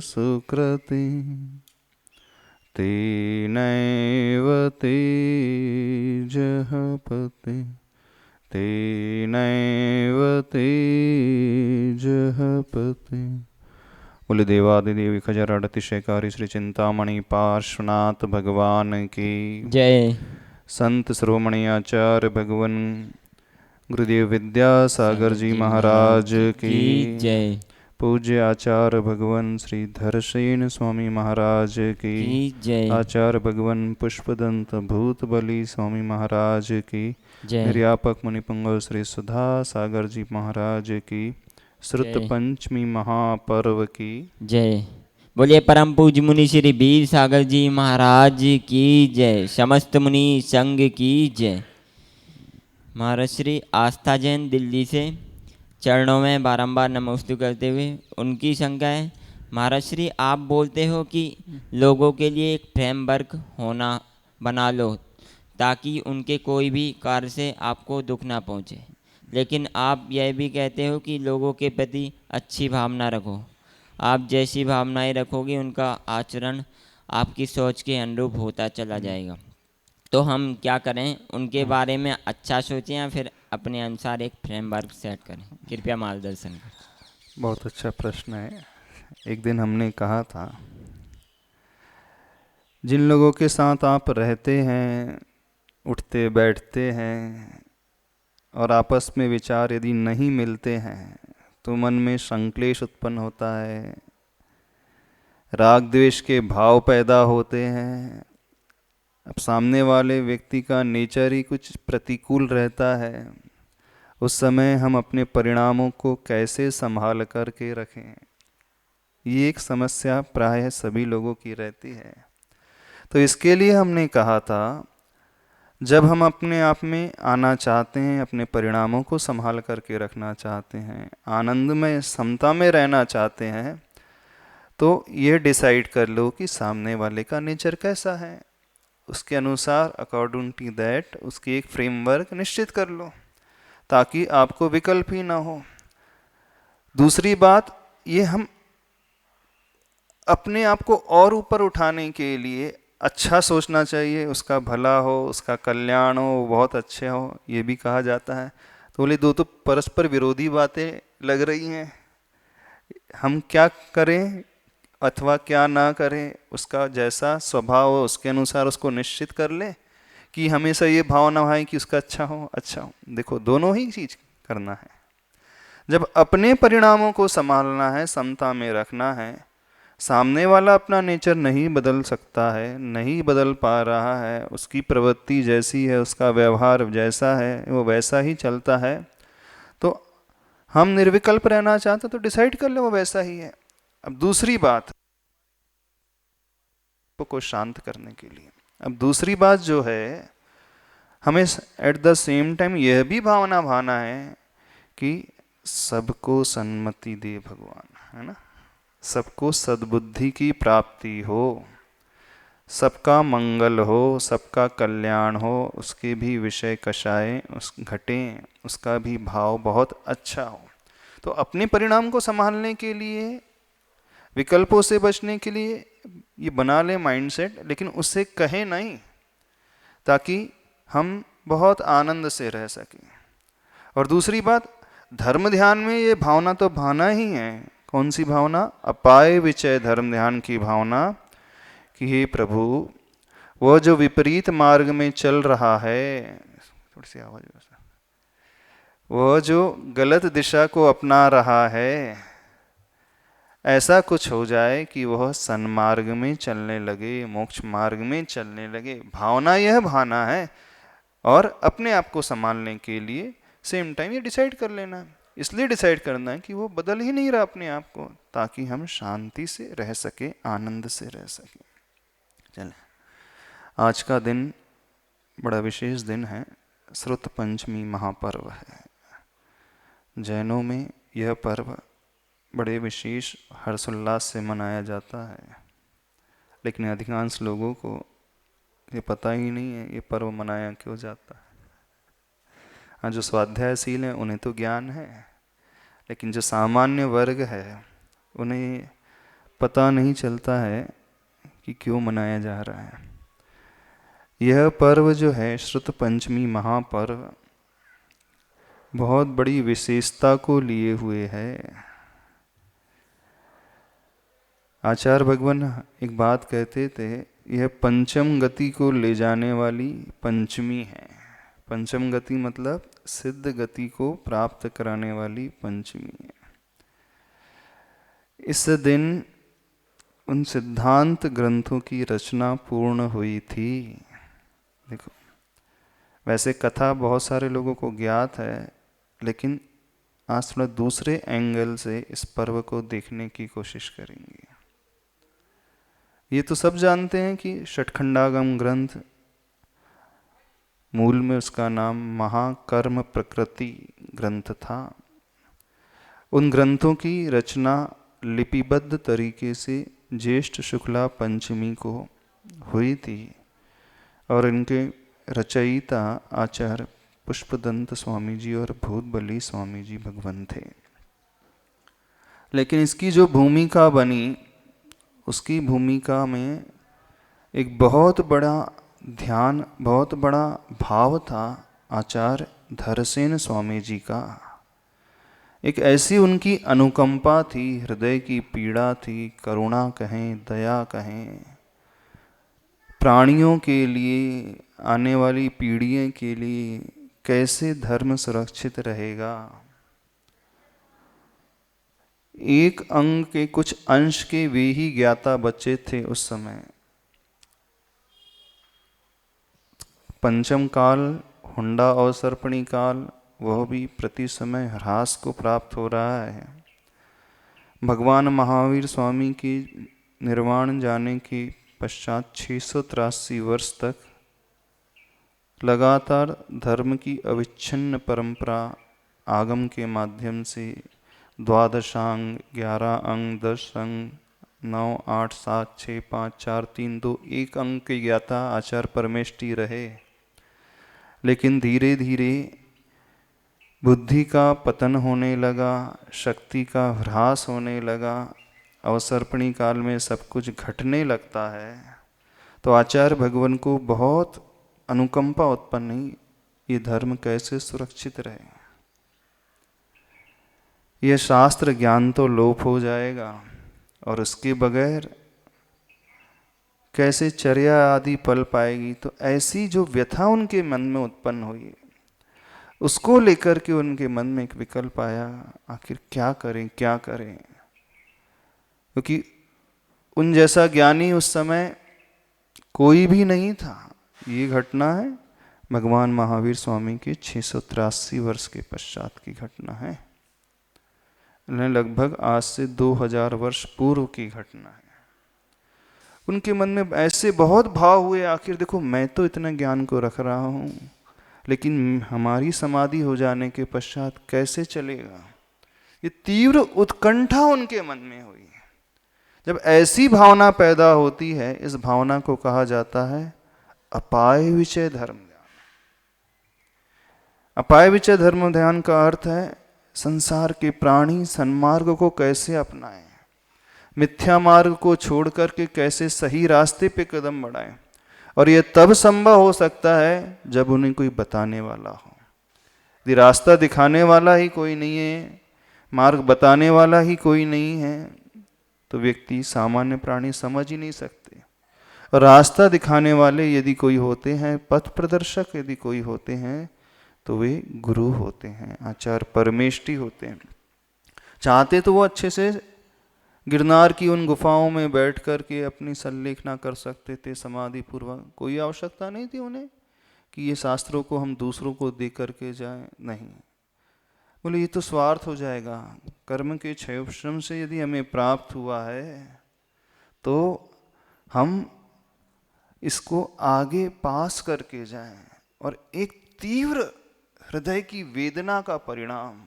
सुकृति तेनैव तेजः पते तेनैव तेजः पते। बोले देवादिदेव खजर अतिशयकारी श्री चिंतामणि पार्श्वनाथ भगवान की जय। संत श्रोमणि आचार्य भगवान गुरुदेव विद्यासागर जी महाराज की जय। पूज्य आचार्य भगवान श्री धरसेन स्वामी महाराज की जय। आचार्य भगवान पुष्पदंत भूतबली स्वामी महाराज की जय। निर्यापक मुनिपुंगव श्री सुधा सागर जी महाराज की श्रुत पंचमी महापर्व की जय। बोलिए परम पूज्य मुनि श्री वीर सागर जी महाराज की जय। समस्त मुनि संघ की जय। महाराज श्री आस्था जैन दिल्ली से चरणों में बारंबार नमस्ते करते हुए उनकी शंका है, महाराज श्री आप बोलते हो कि लोगों के लिए एक फ्रेमवर्क होना बना लो ताकि उनके कोई भी कार्य से आपको दुख ना पहुँचे, लेकिन आप यह भी कहते हो कि लोगों के प्रति अच्छी भावना रखो। आप जैसी भावनाएं रखोगे उनका आचरण आपकी सोच के अनुरूप होता चला जाएगा। तो हम क्या करें, उनके बारे में अच्छा सोचें या फिर अपने अनुसार एक फ्रेमवर्क सेट करें? कृपया मार्गदर्शन करें। बहुत अच्छा प्रश्न है। एक दिन हमने कहा था, जिन लोगों के साथ आप रहते हैं, उठते बैठते हैं और आपस में विचार यदि नहीं मिलते हैं तो मन में संक्लेश उत्पन्न होता है, राग द्वेष के भाव पैदा होते हैं। अब सामने वाले व्यक्ति का नेचर ही कुछ प्रतिकूल रहता है, उस समय हम अपने परिणामों को कैसे संभाल कर के रखें, ये एक समस्या प्रायः सभी लोगों की रहती है। तो इसके लिए हमने कहा था, जब हम अपने आप में आना चाहते हैं, अपने परिणामों को संभाल करके रखना चाहते हैं, आनंद में समता में रहना चाहते हैं, तो ये डिसाइड कर लो कि सामने वाले का नेचर कैसा है, उसके अनुसार अकॉर्डिंग टू दैट उसकी एक फ्रेमवर्क निश्चित कर लो ताकि आपको विकल्प ही ना हो। दूसरी बात, ये हम अपने आप को और ऊपर उठाने के लिए अच्छा सोचना चाहिए, उसका भला हो, उसका कल्याण हो, वो बहुत अच्छे हो, ये भी कहा जाता है। तो बोले दो तो परस्पर विरोधी बातें लग रही हैं, हम क्या करें अथवा क्या ना करें, उसका जैसा स्वभाव हो उसके अनुसार उसको निश्चित कर ले कि हमेशा ये भावना है कि उसका अच्छा हो अच्छा हो। देखो दोनों ही चीज करना है। जब अपने परिणामों को संभालना है, समता में रखना है, सामने वाला अपना नेचर नहीं बदल सकता है, नहीं बदल पा रहा है, उसकी प्रवृत्ति जैसी है, उसका व्यवहार जैसा है वो वैसा ही चलता है, तो हम निर्विकल्प रहना चाहते तो डिसाइड कर ले वो वैसा ही है। अब दूसरी बात को शांत करने के लिए, अब दूसरी बात जो है, हमें एट द सेम टाइम यह भी भावना भाना है कि सबको सन्मति दे भगवान, है ना, सबको सद्बुद्धि की प्राप्ति हो, सबका मंगल हो, सबका कल्याण हो, उसके भी विषय कषाय उस घटें, उसका भी भाव बहुत अच्छा हो। तो अपने परिणाम को संभालने के लिए, विकल्पों से बचने के लिए ये बना ले माइंडसेट, लेकिन उससे कहे नहीं, ताकि हम बहुत आनंद से रह सकें। और दूसरी बात, धर्म ध्यान में ये भावना तो भावना ही है। कौन सी भावना? अपाय विचय धर्म ध्यान की भावना कि हे प्रभु, वह जो विपरीत मार्ग में चल रहा है, थोड़ी सी आवाज, वह जो गलत दिशा को अपना रहा है, ऐसा कुछ हो जाए कि वह सन्मार्ग में चलने लगे, मोक्ष मार्ग में चलने लगे। भावना यह भावना है। और अपने आप को संभालने के लिए सेम टाइम ये डिसाइड कर लेना है, इसलिए डिसाइड करना है कि वो बदल ही नहीं रहा अपने आप को, ताकि हम शांति से रह सके, आनंद से रह सके। चले, आज का दिन बड़ा विशेष दिन है, श्रुत पंचमी महापर्व है। जैनों में यह पर्व बड़े विशेष हर्षोल्लास से मनाया जाता है, लेकिन अधिकांश लोगों को ये पता ही नहीं है ये पर्व मनाया क्यों जाता है। हाँ, जो स्वाध्यायशील हैं उन्हें तो ज्ञान है, लेकिन जो सामान्य वर्ग है उन्हें पता नहीं चलता है कि क्यों मनाया जा रहा है। यह पर्व जो है श्रुत पंचमी महापर्व बहुत बड़ी विशेषता को लिए हुए है। आचार्य भगवान एक बात कहते थे, यह पंचम गति को ले जाने वाली पंचमी है। पंचम गति मतलब सिद्ध गति को प्राप्त कराने वाली पंचमी है। इस दिन उन सिद्धांत ग्रंथों की रचना पूर्ण हुई थी। देखो, वैसे कथा बहुत सारे लोगों को ज्ञात है, लेकिन आज थोड़ा दूसरे एंगल से इस पर्व को देखने की कोशिश करेंगे। ये तो सब जानते हैं कि षटखंडागम ग्रंथ, मूल में उसका नाम महाकर्म प्रकृति ग्रंथ था। उन ग्रंथों की रचना लिपिबद्ध तरीके से ज्येष्ठ शुक्ला पंचमी को हुई थी और इनके रचयिता आचार्य पुष्पदंत स्वामी जी और भूतबली स्वामी जी भगवान थे। लेकिन इसकी जो भूमिका बनी, उसकी भूमिका में एक बहुत बड़ा ध्यान, बहुत बड़ा भाव था आचार्य धरसेन स्वामी जी का। एक ऐसी उनकी अनुकंपा थी, हृदय की पीड़ा थी, करुणा कहें, दया कहें, प्राणियों के लिए, आने वाली पीढ़ियों के लिए कैसे धर्म सुरक्षित रहेगा। एक अंग के कुछ अंश के वे ही ज्ञाता बच्चे थे उस समय। पंचम काल, हुंडा अवसर्पणी काल, वह भी प्रति समय ह्रास को प्राप्त हो रहा है। भगवान महावीर स्वामी की निर्वाण जाने के पश्चात 683 वर्ष तक लगातार धर्म की अविच्छिन्न परंपरा आगम के माध्यम से 12 अंग, 11 अंग, 10 अंग, 9, 8, 7, 6, 5, 4, 3, 2, 1 अंग के ज्ञाता आचार्य परमेष्ठी रहे। लेकिन धीरे धीरे बुद्धि का पतन होने लगा, शक्ति का ह्रास होने लगा, अवसर्पणी काल में सब कुछ घटने लगता है। तो आचार्य भगवान को बहुत अनुकंपा उत्पन्न हुई, ये धर्म कैसे सुरक्षित रहे। यह शास्त्र ज्ञान तो लोप हो जाएगा और उसके बगैर कैसे चर्या आदि पल पाएगी। तो ऐसी जो व्यथा उनके मन में उत्पन्न हुई, उसको लेकर के उनके मन में एक विकल्प आया, आखिर क्या करें क्या करें। क्योंकि उन जैसा ज्ञानी उस समय कोई भी नहीं था। ये घटना है भगवान महावीर स्वामी के 683 वर्ष के पश्चात की घटना है। लगभग आज से 2000 वर्ष पूर्व की घटना है। उनके मन में ऐसे बहुत भाव हुए, आखिर देखो मैं तो इतना ज्ञान को रख रहा हूँ, लेकिन हमारी समाधि हो जाने के पश्चात कैसे चलेगा। ये तीव्र उत्कंठा उनके मन में हुई। जब ऐसी भावना पैदा होती है, इस भावना को कहा जाता है अपाय विषय धर्म ध्यान। अपाय विषय धर्म ध्यान का अर्थ है संसार के प्राणी सन्मार्ग को कैसे अपनाएं, मिथ्या मार्ग को छोड़ करके कैसे सही रास्ते पे कदम बढ़ाएं। और यह तब संभव हो सकता है जब उन्हें कोई बताने वाला हो। यदि रास्ता दिखाने वाला ही कोई नहीं है, मार्ग बताने वाला ही कोई नहीं है, तो व्यक्ति सामान्य प्राणी समझ ही नहीं सकते। और रास्ता दिखाने वाले यदि कोई होते हैं, पथ प्रदर्शक यदि कोई होते हैं, तो वे गुरु होते हैं, आचार्य परमेष्ठी होते हैं। चाहते तो वो अच्छे से गिरनार की उन गुफाओं में बैठ कर के अपनी संलेखना कर सकते थे समाधि पूर्वक। कोई आवश्यकता नहीं थी उन्हें कि ये शास्त्रों को हम दूसरों को दे करके जाएं। नहीं, बोले ये तो स्वार्थ हो जाएगा। कर्म के क्षयोपशम से यदि हमें प्राप्त हुआ है तो हम इसको आगे पास करके जाएं। और एक तीव्र हृदय की वेदना का परिणाम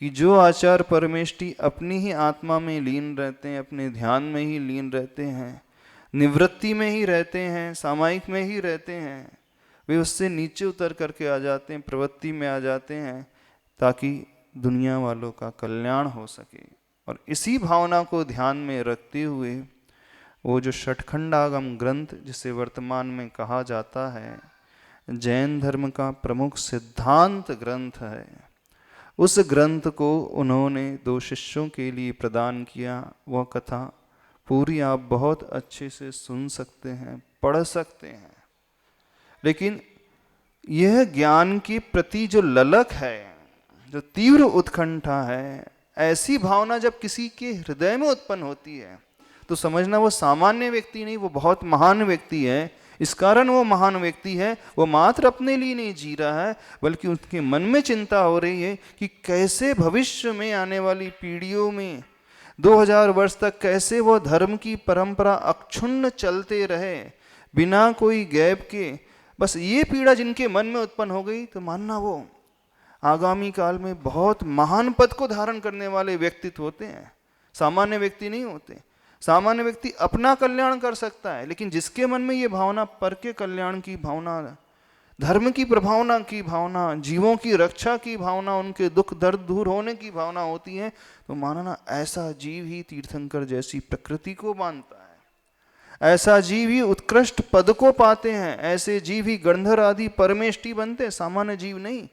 कि जो आचार्य परमेष्ठी अपनी ही आत्मा में लीन रहते हैं, अपने ध्यान में ही लीन रहते हैं, निवृत्ति में ही रहते हैं, सामायिक में ही रहते हैं, वे उससे नीचे उतर करके आ जाते हैं, प्रवृत्ति में आ जाते हैं, ताकि दुनिया वालों का कल्याण हो सके। और इसी भावना को ध्यान में रखते हुए वो जो षटखंडागम ग्रंथ जिसे वर्तमान में कहा जाता है जैन धर्म का प्रमुख सिद्धांत ग्रंथ है, उस ग्रंथ को उन्होंने 2 शिष्यों के लिए प्रदान किया। वह कथा पूरी आप बहुत अच्छे से सुन सकते हैं, पढ़ सकते हैं, लेकिन यह ज्ञान के प्रति जो ललक है, जो तीव्र उत्कंठा है, ऐसी भावना जब किसी के हृदय में उत्पन्न होती है तो समझना वो सामान्य व्यक्ति नहीं, वो बहुत महान व्यक्ति है। इस कारण वो महान व्यक्ति है, वो मात्र अपने लिए नहीं जी रहा है, बल्कि उसके मन में चिंता हो रही है कि कैसे भविष्य में आने वाली पीढ़ियों में 2000 वर्ष तक कैसे वो धर्म की परंपरा अक्षुण्ण चलते रहे बिना कोई गैप के। बस ये पीड़ा जिनके मन में उत्पन्न हो गई तो मानना वो आगामी काल में बहुत महान पद को धारण करने वाले व्यक्तित्व होते हैं, सामान्य व्यक्ति नहीं होते। सामान्य व्यक्ति अपना कल्याण कर सकता है, लेकिन जिसके मन में ये भावना पर के कल्याण की भावना, धर्म की प्रभावना की भावना, जीवों की रक्षा की भावना, उनके दुख दर्द दूर होने की भावना होती है, तो मानना ऐसा जीव ही तीर्थंकर जैसी प्रकृति को मानता है, ऐसा जीव ही उत्कृष्ट पद को पाते हैं, ऐसे जीव ही गंधर्व आदि परमेष्टि बनते, सामान्य जीव नहीं।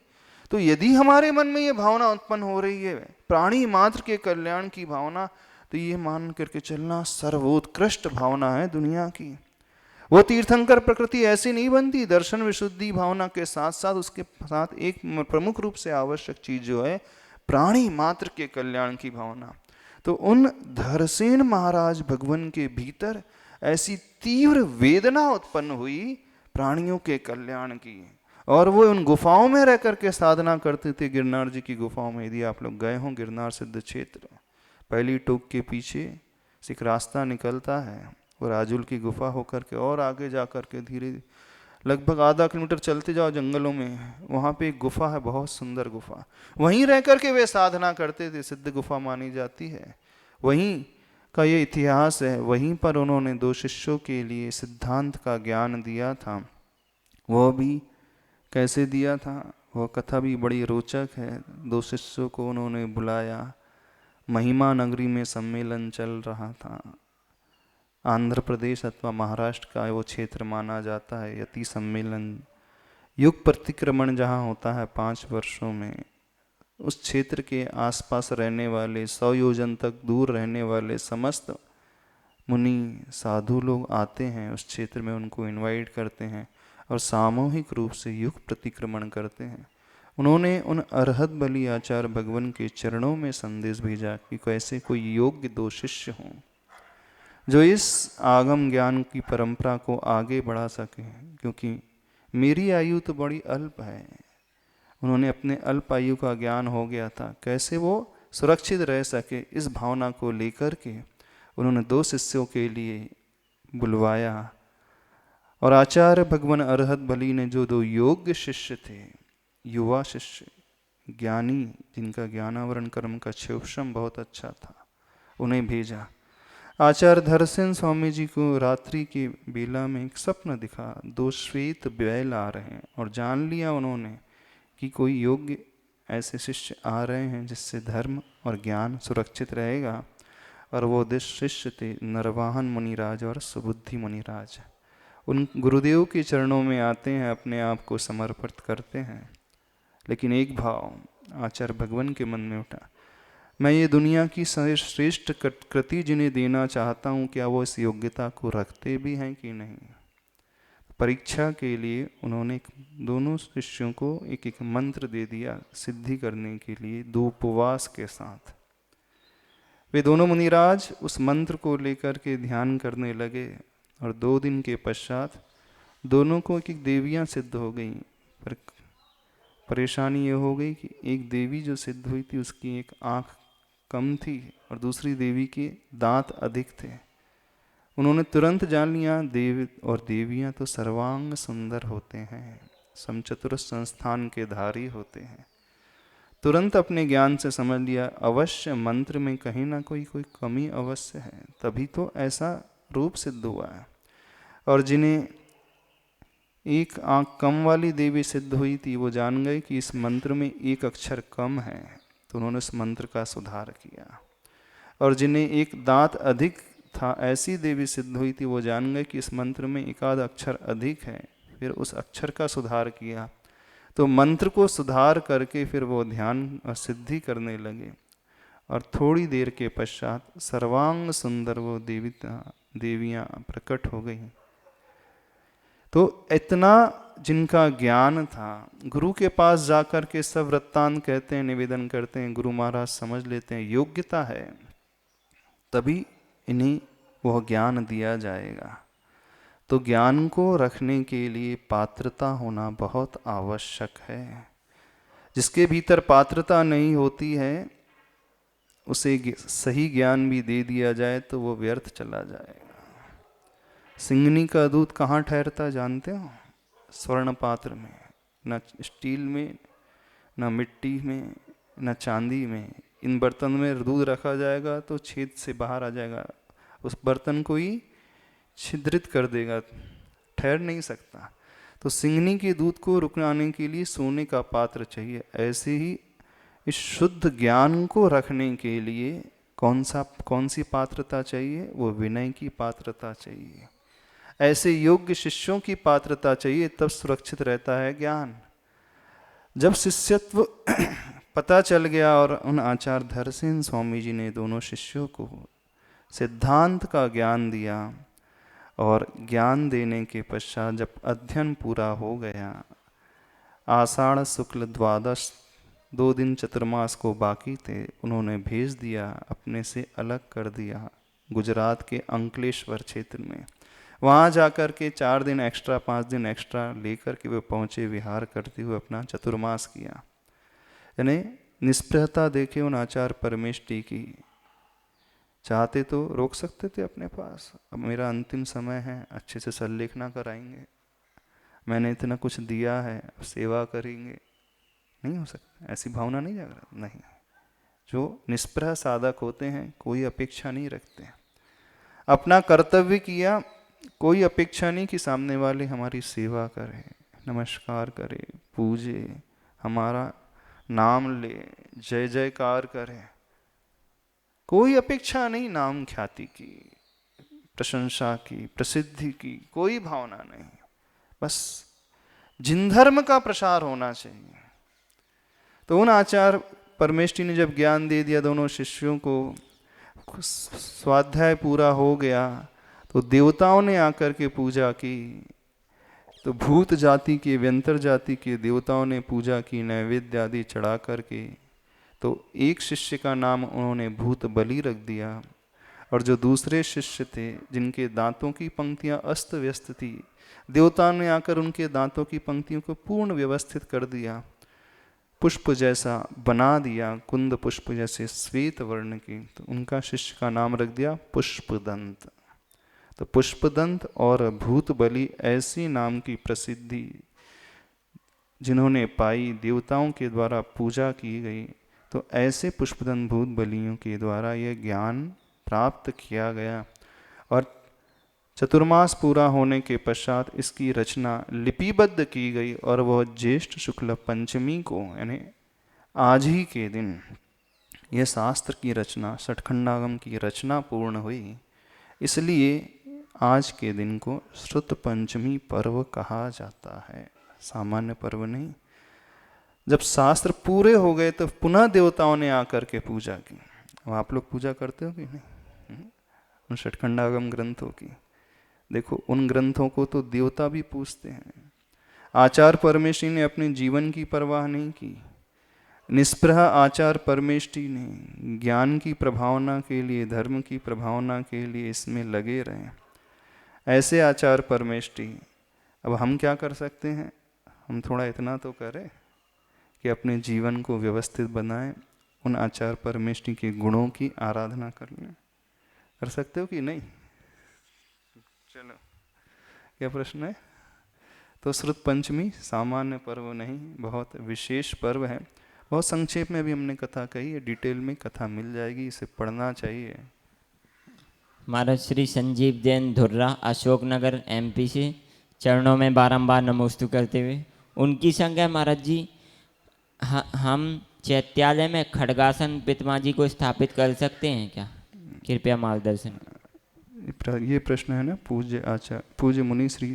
तो यदि हमारे मन में ये भावना उत्पन्न हो रही है प्राणी मात्र के कल्याण की भावना, तो ये मान करके चलना सर्वोत्कृष्ट भावना है दुनिया की। वो तीर्थंकर प्रकृति ऐसी नहीं बनती। दर्शन विशुद्धि भावना के साथ साथ उसके साथ एक प्रमुख रूप से आवश्यक चीज जो है प्राणी मात्र के कल्याण की भावना। तो उन धरसेन महाराज भगवान के भीतर ऐसी तीव्र वेदना उत्पन्न हुई प्राणियों के कल्याण की, और वो उन गुफाओं में रह करके साधना करते थे। गिरनार जी की गुफाओं में यदि आप लोग गए हों, गिरनार सिद्ध क्षेत्र, पहली टोक के पीछे से एक रास्ता निकलता है, वो राजुल की गुफा होकर के और आगे जा कर के धीरे लगभग आधा किलोमीटर चलते जाओ जंगलों में, वहाँ पे एक गुफा है, बहुत सुंदर गुफा। वहीं रह कर के वे साधना करते थे, सिद्ध गुफा मानी जाती है। वहीं का ये इतिहास है। वहीं पर उन्होंने 2 शिष्यों के लिए सिद्धांत का ज्ञान दिया था। वह भी कैसे दिया था, वह कथा भी बड़ी रोचक है। 2 शिष्यों को उन्होंने बुलाया, महिमा नगरी में सम्मेलन चल रहा था। आंध्र प्रदेश अथवा महाराष्ट्र का वो क्षेत्र माना जाता है। यति सम्मेलन युग प्रतिक्रमण जहाँ होता है 5 वर्षों में, उस क्षेत्र के आसपास रहने वाले 100 योजन तक दूर रहने वाले समस्त मुनि साधु लोग आते हैं उस क्षेत्र में, उनको इनवाइट करते हैं और सामूहिक रूप से युग प्रतिक्रमण करते हैं। उन्होंने उन अरहत बलि आचार्य भगवान के चरणों में संदेश भेजा कि कैसे कोई योग्य 2 शिष्य हों जो इस आगम ज्ञान की परंपरा को आगे बढ़ा सके, क्योंकि मेरी आयु तो बड़ी अल्प है। उन्होंने अपने अल्प आयु का ज्ञान हो गया था, कैसे वो सुरक्षित रह सके, इस भावना को लेकर के उन्होंने 2 शिष्यों के लिए बुलवाया। और आचार्य भगवान अरहत बलि ने जो 2 योग्य शिष्य थे, युवा शिष्य, ज्ञानी, जिनका ज्ञानावरण कर्म का क्षेपशम बहुत अच्छा था, उन्हें भेजा। आचार्य धरसेन स्वामी जी को रात्रि के बेला में एक स्वप्न दिखा, 2 श्वेत बैल आ रहे हैं, और जान लिया उन्होंने कि कोई योग्य ऐसे शिष्य आ रहे हैं जिससे धर्म और ज्ञान सुरक्षित रहेगा। और वो 2 शिष्य थे नरवाहन मुनिराज और सुबुद्धि मुनिराज। उन गुरुदेव के चरणों में आते हैं, अपने आप को समर्पित करते हैं, लेकिन एक भाव आचार्य भगवान के मन में उठा, मैं ये दुनिया की श्रेष्ठ कृति जिन्हें देना चाहता हूँ, क्या वो इस योग्यता को रखते भी हैं कि नहीं। परीक्षा के लिए उन्होंने दोनों शिष्यों को एक एक मंत्र दे दिया सिद्धि करने के लिए, 2 उपवास के साथ। वे दोनों मुनिराज उस मंत्र को लेकर के ध्यान करने लगे, और 2 दिन के पश्चात दोनों को एक एक देवियाँ सिद्ध हो गई। पर परेशानी ये हो गई कि एक देवी जो सिद्ध हुई थी उसकी एक आँख कम थी और दूसरी देवी के दांत अधिक थे। उन्होंने तुरंत जान लिया देव और देवियाँ तो सर्वांग सुंदर होते हैं, समचतुरस्र संस्थान के धारी होते हैं। तुरंत अपने ज्ञान से समझ लिया अवश्य मंत्र में कहीं ना कोई कमी अवश्य है, तभी तो ऐसा रूप सिद्ध हुआ है। और जिन्हें एक आँख कम वाली देवी सिद्ध हुई थी, वो जान गए कि इस मंत्र में एक अक्षर कम है, तो उन्होंने उस मंत्र का सुधार किया। और जिन्हें एक दांत अधिक था ऐसी देवी सिद्ध हुई थी, वो जान गए कि इस मंत्र में एक आध अक्षर अधिक है, फिर उस अक्षर का सुधार किया। तो मंत्र को सुधार करके फिर वो ध्यान और सिद्धि करने लगे, और थोड़ी देर के पश्चात सर्वांग सुंदर वो देवियाँ प्रकट हो गई। तो इतना जिनका ज्ञान था, गुरु के पास जाकर के सब वृत्तांत कहते हैं, निवेदन करते हैं, गुरु महाराज समझ लेते हैं, योग्यता है तभी इन्हें वह ज्ञान दिया जाएगा। तो ज्ञान को रखने के लिए पात्रता होना बहुत आवश्यक है। जिसके भीतर पात्रता नहीं होती है, उसे सही ज्ञान भी दे दिया जाए तो वो व्यर्थ चला जाएगा। सिंगनी का दूध कहाँ ठहरता जानते हो? स्वर्ण पात्र में, न स्टील में, न मिट्टी में, न चांदी में। इन बर्तन में दूध रखा जाएगा तो छेद से बाहर आ जाएगा, उस बर्तन को ही छिद्रित कर देगा, ठहर नहीं सकता। तो सिंगनी के दूध को रुकवाने के लिए सोने का पात्र चाहिए। ऐसे ही इस शुद्ध ज्ञान को रखने के लिए कौन सी पात्रता चाहिए? वो विनय की पात्रता चाहिए। ऐसे योग्य शिष्यों की पात्रता चाहिए, तब सुरक्षित रहता है ज्ञान। जब शिष्यत्व पता चल गया और उन आचार्य धरसेन स्वामी जी ने दोनों शिष्यों को सिद्धांत का ज्ञान दिया, और ज्ञान देने के पश्चात जब अध्ययन पूरा हो गया, आषाढ़ शुक्ल द्वादश 2 दिन चतुर्मास को बाकी थे, उन्होंने भेज दिया, अपने से अलग कर दिया गुजरात के अंकलेश्वर क्षेत्र में। वहाँ जाकर के 4 दिन एक्स्ट्रा 5 दिन एक्स्ट्रा लेकर के वे पहुँचे, विहार करते हुए अपना चतुर्मास किया। यानी निष्प्रहता देखे उन आचार्य परमेष्टि की। चाहते तो रोक सकते थे अपने पास, अब मेरा अंतिम समय है, अच्छे से सल्लेखना कराएंगे, मैंने इतना कुछ दिया है, अब सेवा करेंगे। नहीं हो सकता, ऐसी भावना नहीं जागृत। नहीं, जो निष्प्रह साधक होते हैं कोई अपेक्षा नहीं रखते, अपना कर्तव्य किया, कोई अपेक्षा नहीं कि सामने वाले हमारी सेवा करे, नमस्कार करे, पूजे, हमारा नाम ले, जय जयकार करे। कोई अपेक्षा नहीं नाम ख्याति की, प्रशंसा की, प्रसिद्धि की, कोई भावना नहीं। बस जिन धर्म का प्रसार होना चाहिए। तो उन आचार्य परमेष्टि ने जब ज्ञान दे दिया दोनों शिष्यों को, स्वाध्याय पूरा हो गया, तो देवताओं ने आकर के पूजा की। तो भूत जाति के, व्यंतर जाति के देवताओं ने पूजा की, नैवेद्य आदि चढ़ा करके। तो एक शिष्य का नाम उन्होंने भूत बलि रख दिया, और जो दूसरे शिष्य थे जिनके दांतों की पंक्तियां अस्त व्यस्त थी, देवताओं ने आकर उनके दांतों की पंक्तियों को पूर्ण व्यवस्थित कर दिया, पुष्प जैसा बना दिया, कुंद पुष्प जैसे श्वेत वर्ण की। तो उनका शिष्य का नाम रख दिया पुष्पदंत। तो पुष्पदंत और भूत बलि ऐसी नाम की प्रसिद्धि जिन्होंने पाई, देवताओं के द्वारा पूजा की गई। तो ऐसे पुष्पदंत भूत बलियों के द्वारा यह ज्ञान प्राप्त किया गया, और चतुर्मास पूरा होने के पश्चात इसकी रचना लिपिबद्ध की गई, और वह ज्येष्ठ शुक्ल पंचमी को, यानी आज ही के दिन, यह शास्त्र की रचना, षटखंडागम की रचना पूर्ण हुई। इसलिए आज के दिन को श्रुत पंचमी पर्व कहा जाता है, सामान्य पर्व नहीं। जब शास्त्र पूरे हो गए तो पुनः देवताओं ने आकर के पूजा की। अब आप लोग पूजा करते हो कि नहीं उन षटखंडागम ग्रंथों की? देखो, उन ग्रंथों को तो देवता भी पूजते हैं। आचार्य परमेष्टि ने अपने जीवन की परवाह नहीं की। निष्प्रह आचार्य परमेष्टि ने ज्ञान की प्रभावना के लिए, धर्म की प्रभावना के लिए इसमें लगे रहे। ऐसे आचार्य परमेष्टि। अब हम क्या कर सकते हैं? हम थोड़ा इतना तो करें कि अपने जीवन को व्यवस्थित बनाएं, उन आचार्य परमेष्टि के गुणों की आराधना कर लें। कर सकते हो कि नहीं? चलो, क्या प्रश्न है? तो श्रुत पंचमी सामान्य पर्व नहीं, बहुत विशेष पर्व है। बहुत संक्षेप में भी हमने कथा कही है, डिटेल में कथा मिल जाएगी, इसे पढ़ना चाहिए। महाराज श्री संजीव जैन धुर्रा, अशोकनगर MP से चरणों में बारंबार नमोस्तु करते हुए, उनकी संज्ञा महाराज जी हम चैत्यालय में खड्गासन पितामा जी को स्थापित कर सकते हैं क्या? कृपया मार्गदर्शन। ये प्रश्न है ना पूज्य मुनि श्री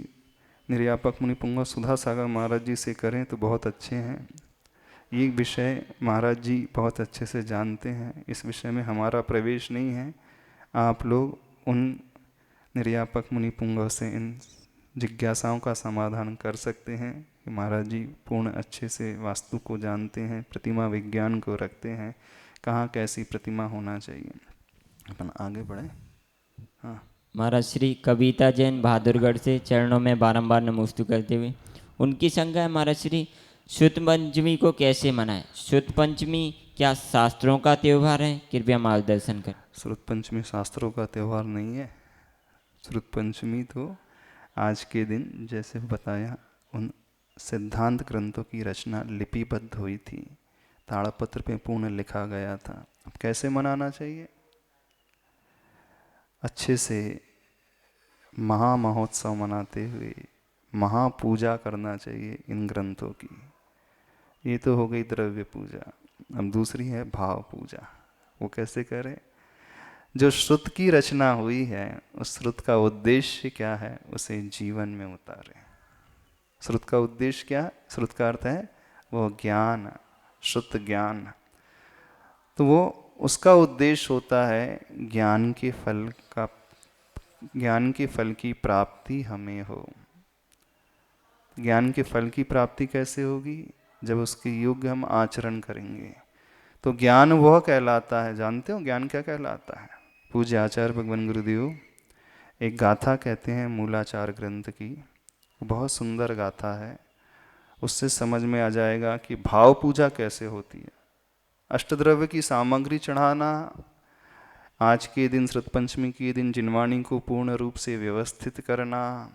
निर्यापक मुनि पुंगा सुधा सागर महाराज जी से करें तो बहुत अच्छे हैं। ये विषय महाराज जी बहुत अच्छे से जानते हैं, इस विषय में हमारा प्रवेश नहीं है। आप लोग उन निर्यापक मुनि पुंगव से इन जिज्ञासाओं का समाधान कर सकते हैं कि महाराज जी पूर्ण अच्छे से वास्तु को जानते हैं, प्रतिमा विज्ञान को रखते हैं, कहाँ कैसी प्रतिमा होना चाहिए। अपन आगे बढ़े। हाँ, महाराज श्री कविता जैन बहादुरगढ़ से चरणों में बारंबार नमोस्तु करते हुए उनकी शंका है, महाराज श्री शुद्ध पंचमी को कैसे मनाएं? शुद्ध पंचमी क्या शास्त्रों का त्यौहार है? कृपया मार्गदर्शन कर। श्रुत पंचमी शास्त्रों का त्यौहार नहीं है। श्रुत पंचमी तो आज के दिन जैसे बताया उन सिद्धांत ग्रंथों की रचना लिपिबद्ध हुई थी, ताड़पत्र पे पूर्ण लिखा गया था। अब कैसे मनाना चाहिए? अच्छे से महामहोत्सव मनाते हुए महापूजा करना चाहिए इन ग्रंथों की। ये तो हो गई द्रव्य पूजा। अब दूसरी है भाव पूजा। वो कैसे करें? जो श्रुत की रचना हुई है उस श्रुत का उद्देश्य क्या है उसे जीवन में उतारें। श्रुत का उद्देश्य क्या? श्रुत का अर्थ है वो ज्ञान, श्रुत ज्ञान। तो वो उसका उद्देश्य होता है ज्ञान के फल की प्राप्ति हमें हो। ज्ञान के फल की प्राप्ति कैसे होगी? जब उसके योग्य हम आचरण करेंगे तो ज्ञान वह कहलाता है। जानते हो ज्ञान क्या कहलाता है? पूज्य आचार्य भगवान गुरुदेव एक गाथा कहते हैं मूलाचार ग्रंथ की, बहुत सुंदर गाथा है। उससे समझ में आ जाएगा कि भाव पूजा कैसे होती है। अष्टद्रव्य की सामग्री चढ़ाना, आज के दिन श्रुत पंचमी के दिन जिनवाणी को पूर्ण रूप से व्यवस्थित करना,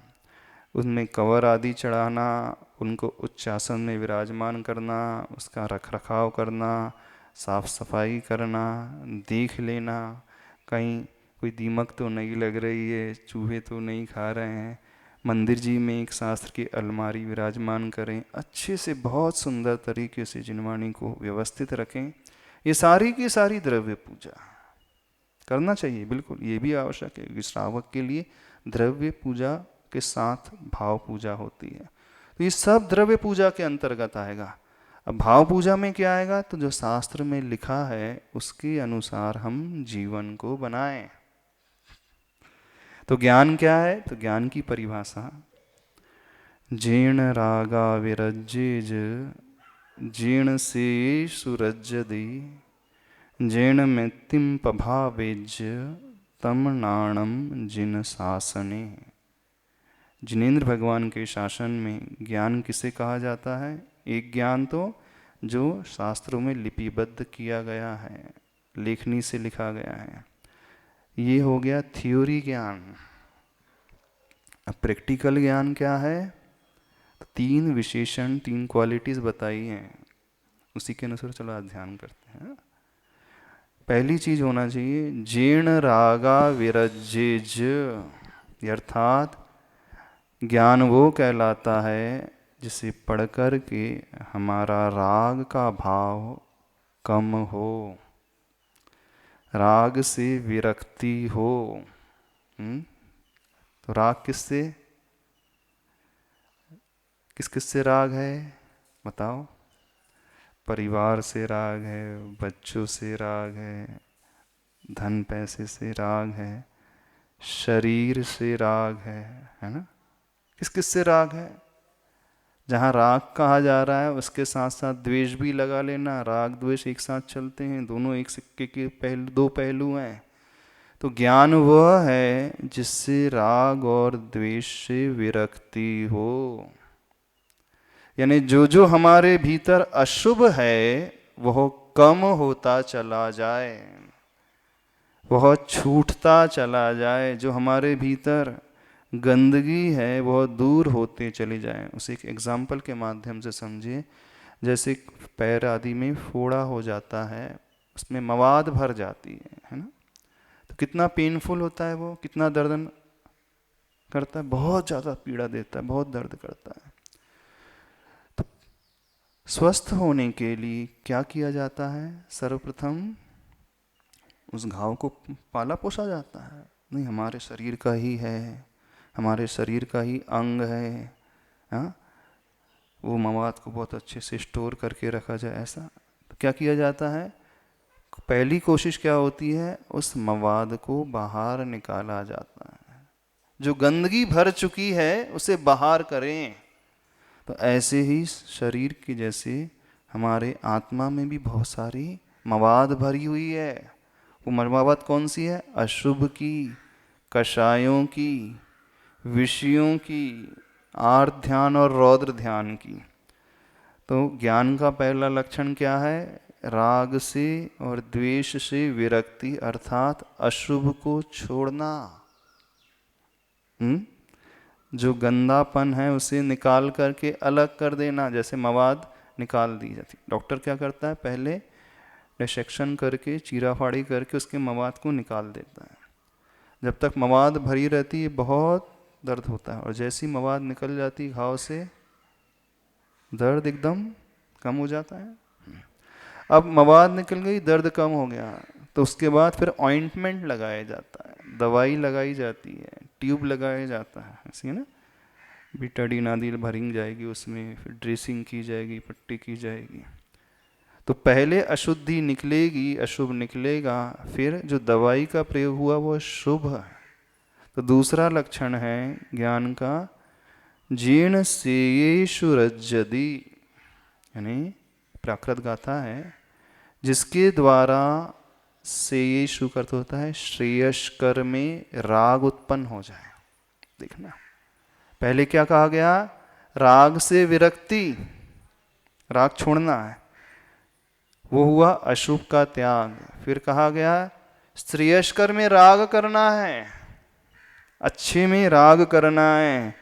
उनमें कवर आदि चढ़ाना, उनको उच्च आसन में विराजमान करना, उसका रख रखाव करना, साफ सफाई करना, देख लेना कहीं कोई दीमक तो नहीं लग रही है, चूहे तो नहीं खा रहे हैं। मंदिर जी में एक शास्त्र की अलमारी विराजमान करें, अच्छे से बहुत सुंदर तरीके से जिनवाणी को व्यवस्थित रखें। ये सारी की सारी द्रव्य पूजा करना चाहिए, बिल्कुल ये भी आवश्यक है कि श्रावक के लिए द्रव्य पूजा के साथ भाव पूजा होती है। तो ये सब द्रव्य पूजा के अंतर्गत आएगा। अब भाव पूजा में क्या आएगा? तो जो शास्त्र में लिखा है उसके अनुसार हम जीवन को बनाएं। तो ज्ञान क्या है? तो ज्ञान की परिभाषा जीर्ण रागा विरज्जेज जीर्ण से सुरज्जदी जीर्ण मैत्तिम पभावेज्य तम नाणम जिन शासने। जिनेन्द्र भगवान के शासन में ज्ञान किसे कहा जाता है? एक ज्ञान तो जो शास्त्रों में लिपिबद्ध किया गया है, लेखनी से लिखा गया है, ये हो गया थ्योरी ज्ञान। अब प्रैक्टिकल ज्ञान क्या है? तो तीन विशेषण, तीन क्वालिटीज बताई हैं, उसी के अनुसार चलो आज ध्यान करते हैं। पहली चीज होना चाहिए जीर्ण रागा विरज्जेज, अर्थात ज्ञान वो कहलाता है जिसे पढ़कर के हमारा राग का भाव कम हो, राग से विरक्ति हो। तो राग किस किससे राग है बताओ? परिवार से राग है, बच्चों से राग है, धन पैसे से राग है, शरीर से राग है ना? किस से राग है? जहाँ राग कहा जा रहा है उसके साथ साथ द्वेष भी लगा लेना। राग द्वेष एक साथ चलते हैं, दोनों एक सिक्के के दो पहलू हैं। तो ज्ञान वह है जिससे राग और द्वेष से विरक्ति हो, यानी जो जो हमारे भीतर अशुभ है वह कम होता चला जाए, वह छूटता चला जाए। जो हमारे भीतर गंदगी है वह दूर होते चली जाए। उसे एक एग्जाम्पल के माध्यम से समझिए। जैसे पैर आदि में फोड़ा हो जाता है, उसमें मवाद भर जाती है ना? तो कितना पेनफुल होता है वो, कितना दर्द करता है, बहुत ज़्यादा पीड़ा देता है, बहुत दर्द करता है। तो स्वस्थ होने के लिए क्या किया जाता है? सर्वप्रथम उस घाव को पाला पोसा जाता है? नहीं, हमारे शरीर का ही है, हमारे शरीर का ही अंग है। हाँ, वो मवाद को बहुत अच्छे से स्टोर करके रखा जाए, ऐसा तो क्या किया जाता है? पहली कोशिश क्या होती है? उस मवाद को बाहर निकाला जाता है। जो गंदगी भर चुकी है उसे बाहर करें। तो ऐसे ही शरीर की जैसे हमारे आत्मा में भी बहुत सारी मवाद भरी हुई है। वो मवाद कौन सी है? अशुभ की, कषायों की, विषयों की, आर्त ध्यान और रौद्र ध्यान की। तो ज्ञान का पहला लक्षण क्या है? राग से और द्वेष से विरक्ति, अर्थात अशुभ को छोड़ना। जो गंदापन है उसे निकाल करके अलग कर देना। जैसे मवाद निकाल दी जाती, डॉक्टर क्या करता है? पहले डिसेक्शन करके, चीरा फाड़ी करके उसके मवाद को निकाल देता है। जब तक मवाद भरी रहती है बहुत दर्द होता है, और जैसी मवाद निकल जाती घाव से, दर्द एकदम कम हो जाता है। अब मवाद निकल गई, दर्द कम हो गया, तो उसके बाद फिर ऑइंटमेंट लगाया जाता है, दवाई लगाई जाती है, ट्यूब लगाया जाता है, ऐसी है ना। बीटाडीन आदि भरी जाएगी उसमें, फिर ड्रेसिंग की जाएगी, पट्टी की जाएगी। तो पहले अशुद्धि निकलेगी, अशुभ निकलेगा, फिर जो दवाई का प्रयोग हुआ वो शुभ है। तो दूसरा लक्षण है ज्ञान का, जीर्ण सेयेषु रज्जति, यानी प्राकृत गाथा है, जिसके द्वारा सेयेषु का अर्थ होता है श्रेयस्कर में राग उत्पन्न हो जाए। देखना, पहले क्या कहा गया? राग से विरक्ति, राग छोड़ना है, वो हुआ अशुभ का त्याग। फिर कहा गया श्रेयस्कर में राग करना है, अच्छे में राग करना है,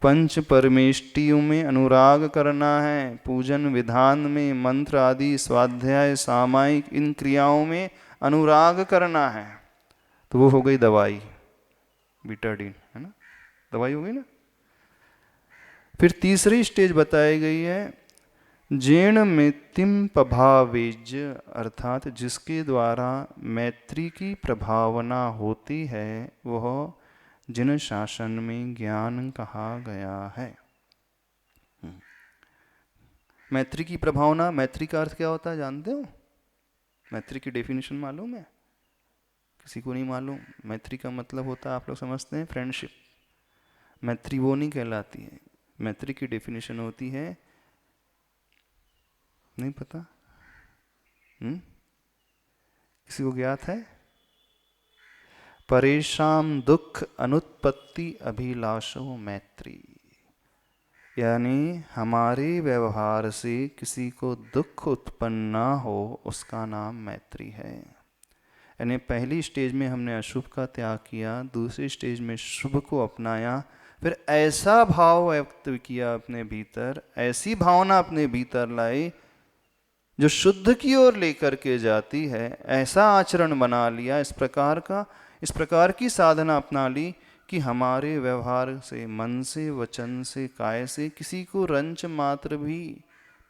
पंच परमेष्टियों में अनुराग करना है, पूजन विधान में, मंत्र आदि, स्वाध्याय, सामायिक, इन क्रियाओं में अनुराग करना है। तो वो हो गई दवाई, बीटाडीन, है ना, दवाई हो गई ना। फिर तीसरी स्टेज बताई गई है, जीर्ण मैत्रिम प्रभावेज, अर्थात जिसके द्वारा मैत्री की प्रभावना होती है, वह जिन शासन में ज्ञान कहा गया है। मैत्री की प्रभावना, मैत्री का अर्थ क्या होता है जानते हो? मैत्री की डेफिनेशन मालूम है? किसी को नहीं मालूम? मैत्री का मतलब होता है, आप लोग समझते हैं, फ्रेंडशिप। मैत्री वो नहीं कहलाती है। मैत्री की डेफिनेशन होती है, नहीं पता? किसी को ज्ञात है? परेशान दुख अनुत्पत्ति अभिलाषो मैत्री, यानी हमारे व्यवहार से किसी को दुख उत्पन्न ना हो, उसका नाम मैत्री है। यानी पहली स्टेज में हमने अशुभ का त्याग किया, दूसरी स्टेज में शुभ को अपनाया, फिर ऐसा भाव व्यक्त किया अपने भीतर, ऐसी भावना अपने भीतर लाई जो शुद्ध की ओर लेकर के जाती है, ऐसा आचरण बना लिया, इस प्रकार की साधना अपना ली कि हमारे व्यवहार से, मन से, वचन से, काय से किसी को रंच मात्र भी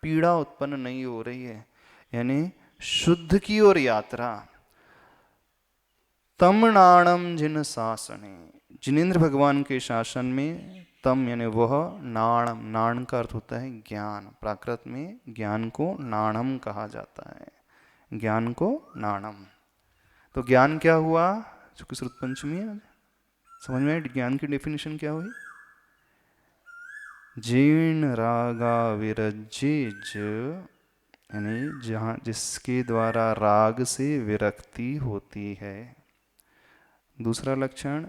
पीड़ा उत्पन्न नहीं हो रही है। यानी शुद्ध की ओर यात्रा। तम नाणम जिन शासने, जिनेन्द्र भगवान के शासन में, तम यानी वह, नाणम, नाण का अर्थ होता है ज्ञान। प्राकृत में ज्ञान को नाणम कहा जाता है, ज्ञान को नाणम। तो ज्ञान क्या हुआ? चूंकि श्रुत पंचमी है, समझ में ज्ञान की डेफिनेशन क्या हुई? जीर्ण रागा विरज्जेज, यानी जहाँ जिसके द्वारा राग से विरक्ति होती है। दूसरा लक्षण,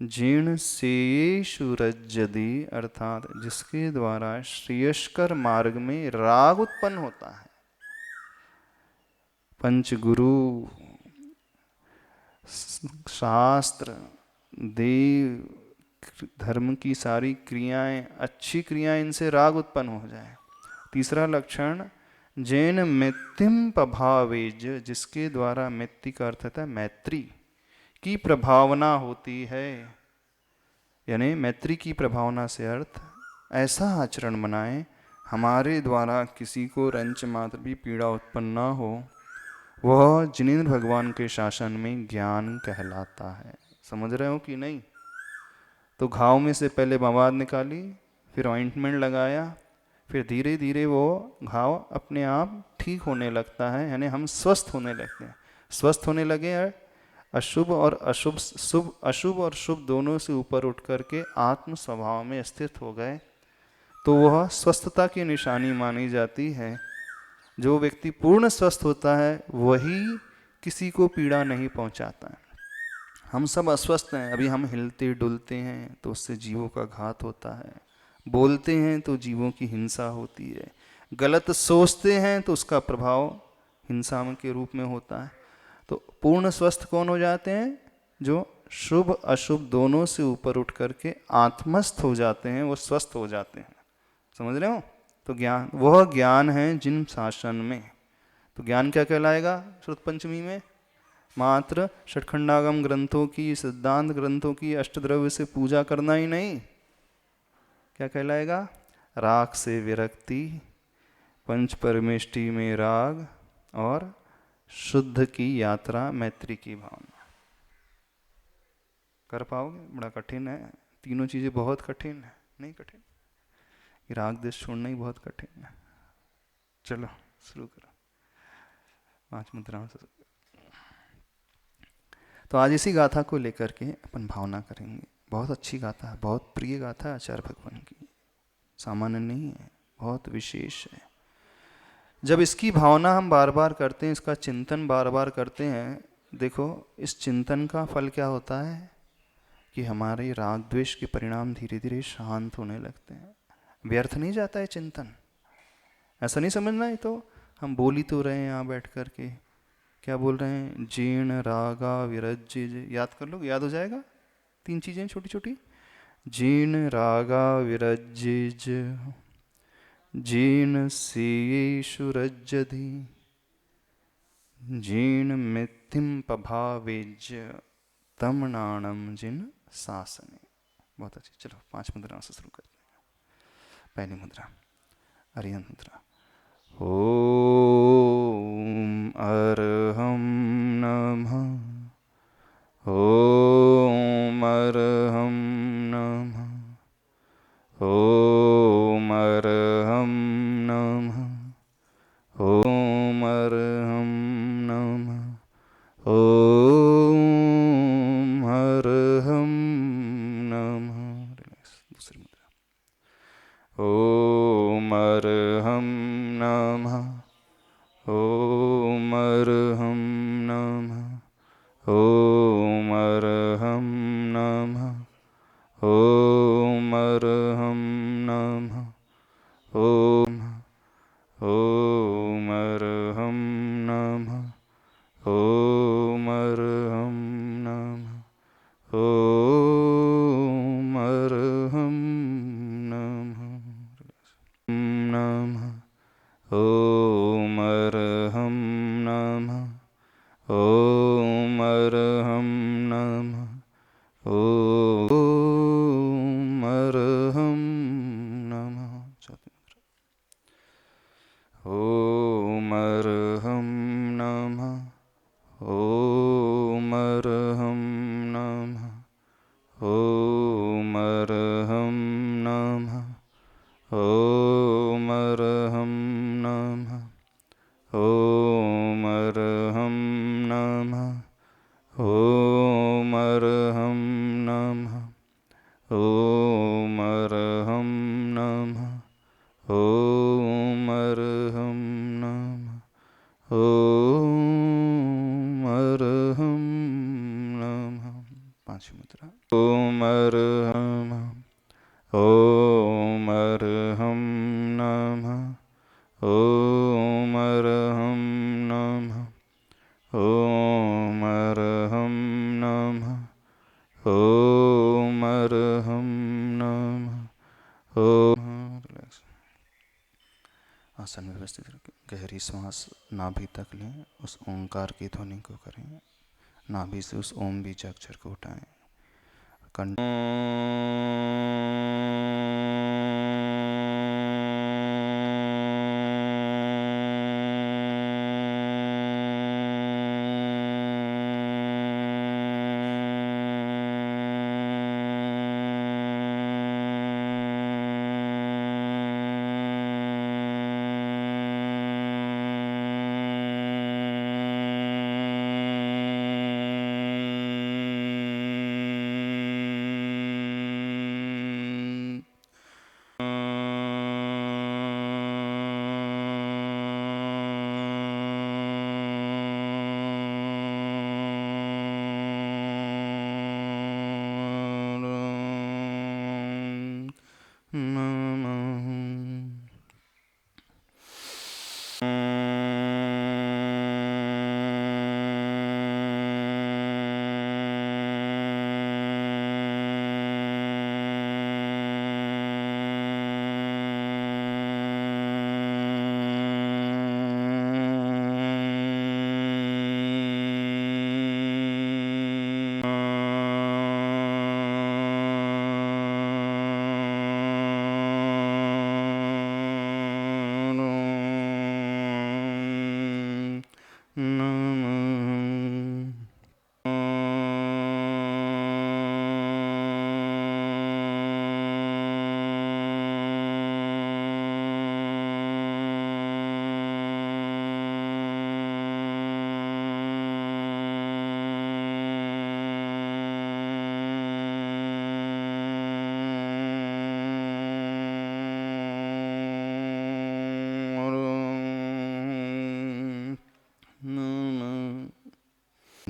जीर्ण सेयेषु रज्जति, अर्थात जिसके द्वारा श्रेयस्कर मार्ग में राग उत्पन्न होता है। पंचगुरु, शास्त्र, देव, धर्म की सारी क्रियाएं, अच्छी क्रियाएं, इनसे राग उत्पन्न हो जाए। तीसरा लक्षण, जैन मैत्रिम प्रभावेज, जिसके द्वारा मैत्री का अर्थ होता है मैत्री की प्रभावना होती है। यानी मैत्री की प्रभावना से अर्थ ऐसा आचरण बनाए हमारे द्वारा किसी को रंच मात्र भी पीड़ा उत्पन्न ना हो, वह जिनेंद्र भगवान के शासन में ज्ञान कहलाता है। समझ रहे हो कि नहीं? तो घाव में से पहले मवाद निकाली, फिर ऑइंटमेंट लगाया, फिर धीरे धीरे वो घाव अपने आप ठीक होने लगता है, यानी हम स्वस्थ होने लगते हैं। स्वस्थ होने लगे हैं, अशुभ और अशुभ और शुभ दोनों से ऊपर उठ करके आत्म स्वभाव में स्थित हो गए, तो वह स्वस्थता की निशानी मानी जाती है। जो व्यक्ति पूर्ण स्वस्थ होता है वही किसी को पीड़ा नहीं पहुंचाता है। हम सब अस्वस्थ हैं, अभी हम हिलते डुलते हैं तो उससे जीवों का घात होता है, बोलते हैं तो जीवों की हिंसा होती है, गलत सोचते हैं तो उसका प्रभाव हिंसा के रूप में होता है। तो पूर्ण स्वस्थ कौन हो जाते हैं? जो शुभ अशुभ दोनों से ऊपर उठ करके आत्मस्थ हो जाते हैं, वो स्वस्थ हो जाते हैं। समझ रहे हो? तो ज्ञान, वह ज्ञान है जिन शासन में। तो ज्ञान क्या कहलाएगा श्रुत पंचमी में? मात्र षटखंडागम ग्रंथों की, सिद्धांत ग्रंथों की अष्टद्रव्य से पूजा करना ही नहीं। क्या कहलाएगा? राग से विरक्ति, पंच परमेष्टि में राग, और शुद्ध की यात्रा, मैत्री की भावना। कर पाओगे? बड़ा कठिन है, तीनों चीजें बहुत कठिन है। नहीं कठिन? राग देश छोड़ना ही बहुत कठिन है। चलो शुरू करो 5 मुद्राओं से। तो आज इसी गाथा को लेकर के अपन भावना करेंगे। बहुत अच्छी गाथा है, बहुत प्रिय गाथा है आचार्य भगवान की, सामान्य नहीं है, बहुत विशेष है। जब इसकी भावना हम बार बार करते हैं, इसका चिंतन बार बार करते हैं, देखो इस चिंतन का फल क्या होता है कि हमारे राग द्वेष के परिणाम धीरे धीरे शांत होने लगते हैं। व्यर्थ नहीं जाता है चिंतन, ऐसा नहीं समझना है। तो हम बोल ही तो रहे हैं यहाँ बैठ कर के, क्या बोल रहे हैं? जीर्ण रागा विरज्य, याद कर लो, याद हो जाएगा। 3 चीजें छोटी छोटी, जीर्ण रागा विरज्य, जीर्ण सीयेषु रज्जति, जीर्ण मिथिम पभावेज्य, तमनाणम जिन सासने। बहुत अच्छी। चलो 5 मुद्राओं से शुरू करते हैं। पहली मुद्रा अरिहंत मुद्रा। ओम अरहम नमः, ओम अरहम नमः, ओम अरहम नमः, ओम अरहम नमः, ओम अरहम नमः। दूसरी मुद्रा। ओम अरहम नमः, ओम अरहम नमः, ओम अरहम नमः, ओम अरहम नमः, ओम अरहम नमः, ओम अरहम नमः, ओम अरहम नमः, ओम अरहम नमः, ओम अरहम नमः, ओम अरहम नमः। चौथी मुद्रा। ओम अरहम नमः, ओम अरहम नमः, ओम अरहम नमः, ओम अरहम नमः, ओम अरहम नमः, ओम अरहम नमः, ओम अरहम नमः, ओम अरहम नमः, ओम अरहम नमः। पांचवी मुद्रा। ओम अरहम, ओम अरहम नमः, ओम अरहम नमः, ओम अरहम नमः, ओम अरहम नमः, ओम। आसन व्यवस्थित रखें, गहरी सांस नाभि तक लें, उस ओंकार की ध्वनि को करें, नाभि से उस ओम बीज अक्षर को उठाएं। कंठ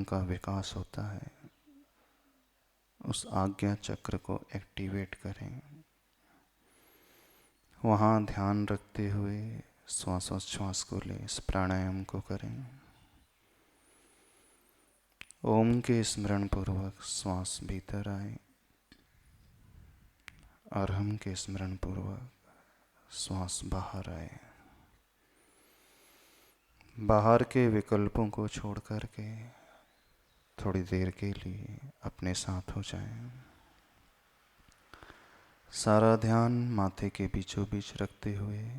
का विकास होता है, उस आज्ञा चक्र को एक्टिवेट करें। वहाँ ध्यान रखते हुए श्वासोच्छ्वास को ले, इस प्राणायाम को करें। ओम के स्मरण पूर्वक श्वास भीतर आए और हम के स्मरण पूर्वक श्वास बाहर आए। बाहर के विकल्पों को छोड़ करके थोड़ी देर के लिए अपने साथ हो जाएं। सारा ध्यान माथे के बीचों बीच रखते हुए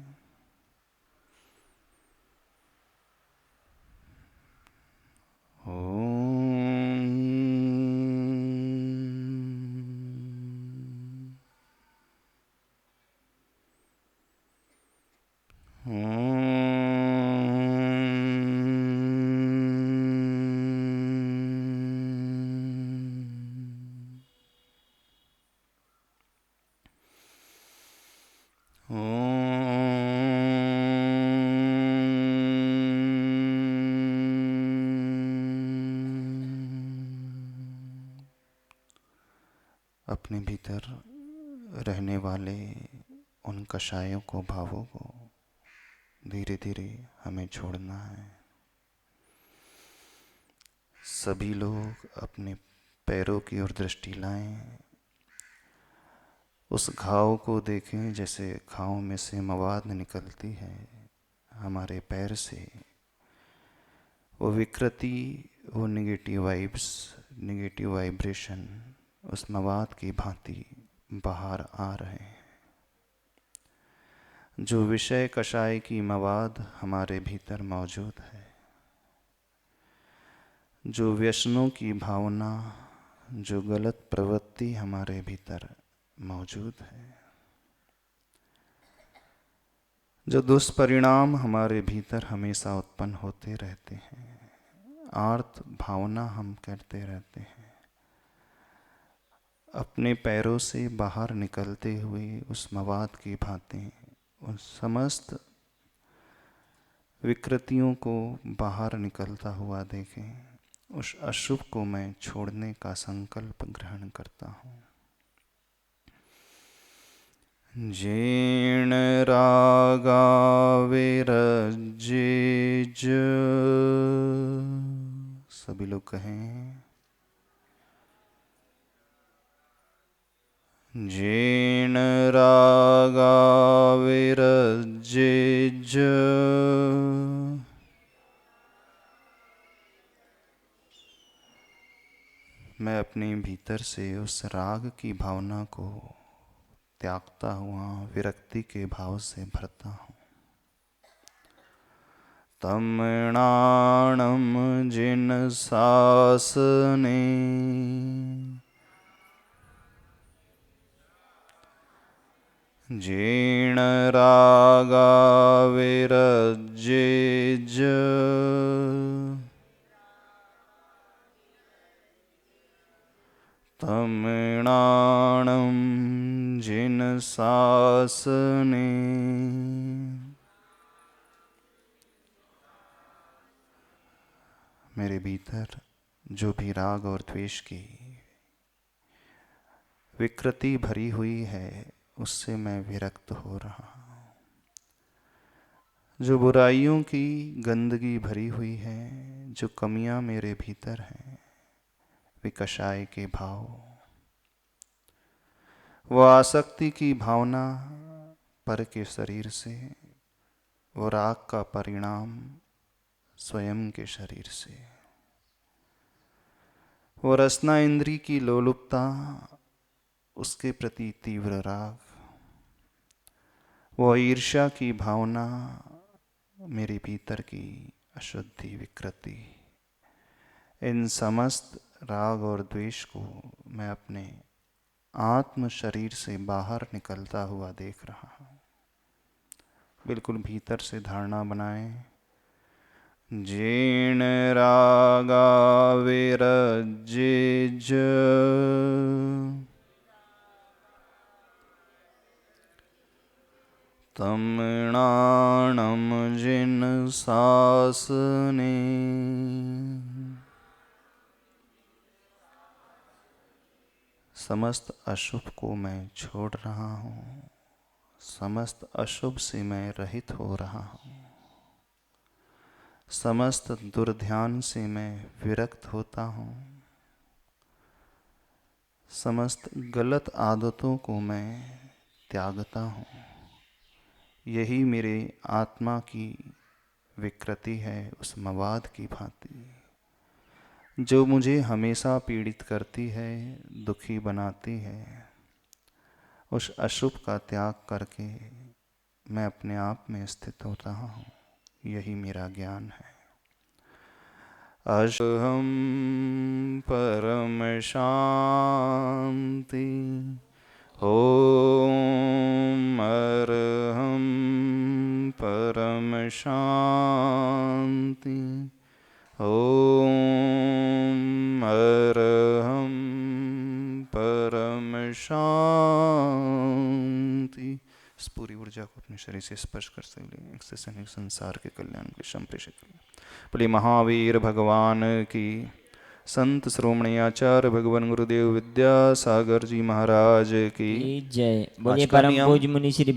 अपने भीतर रहने वाले उन कषायों को, भावों को धीरे धीरे हमें छोड़ना है। सभी लोग अपने पैरों की ओर दृष्टि लाएं। उस घाव को देखें जैसे घाव में से मवाद निकलती है हमारे पैर से। वो विकृति, वो नेगेटिव वाइब्स, नेगेटिव वाइब्रेशन उस मवाद की भांति बाहर आ रहे हैं। जो विषय कषाय की मवाद हमारे भीतर मौजूद है, जो व्यसनों की भावना, जो गलत प्रवृत्ति हमारे भीतर मौजूद है, जो दुष्परिणाम हमारे भीतर हमेशा उत्पन्न होते रहते हैं, आर्त भावना हम करते रहते हैं, अपने पैरों से बाहर निकलते हुए उस मवाद की भांति उन समस्त विकृतियों को बाहर निकलता हुआ देखें। उस अशुभ को मैं छोड़ने का संकल्प ग्रहण करता हूँ। जेण रागा विरज्जेज, सभी लोग कहें। जेण रागा विरज्जेज, मैं अपने भीतर से उस राग की भावना को त्यागता हुआ विरक्ति के भाव से भरता हूँ। तमणाणम जिन सासने, जेण रागा विरज्जेज, तमणाणम जिन सास ने मेरे भीतर जो भी राग और द्वेष की विकृति भरी हुई है उससे मैं विरक्त हो रहा हूँ। जो बुराइयों की गंदगी भरी हुई है, जो कमियां मेरे भीतर हैं, विकषाय के भाव, वो आसक्ति की भावना पर के शरीर से, वो राग का परिणाम स्वयं के शरीर से, वो रसना इंद्री की लोलुपता, उसके प्रति तीव्र राग, वो ईर्ष्या की भावना, मेरे भीतर की अशुद्धि विकृति, इन समस्त राग और द्वेष को मैं अपने आत्म शरीर से बाहर निकलता हुआ देख रहा हूँ। बिल्कुल भीतर से धारणा बनाएं। जीण रागा विरज्येज तमिणाणम जिन सासने समस्त अशुभ को मैं छोड़ रहा हूँ, समस्त अशुभ से मैं रहित हो रहा हूँ, समस्त दुर्ध्यान से मैं विरक्त होता हूँ, समस्त गलत आदतों को मैं त्यागता हूँ। यही मेरे आत्मा की विकृति है, उस मवाद की भांति जो मुझे हमेशा पीड़ित करती है, दुखी बनाती है। उस अशुभ का त्याग करके मैं अपने आप में स्थित हो रहा हूँ। यही मेरा ज्ञान है। अशुभम परम शांति ओम अरहम परम शांति ओम अरहम परम शांति। इस पूरी ऊर्जा को अपने शरीर से स्पर्श कर सकते, एक से अनेक संसार के कल्याण के संप्रेषित करें। बोले महावीर भगवान की, संत श्रोमणी आचार्य भगवान गुरुदेव विद्यासागर जी महाराज की जय। बोलिए आज का परम नियम पूज्य मुनि श्री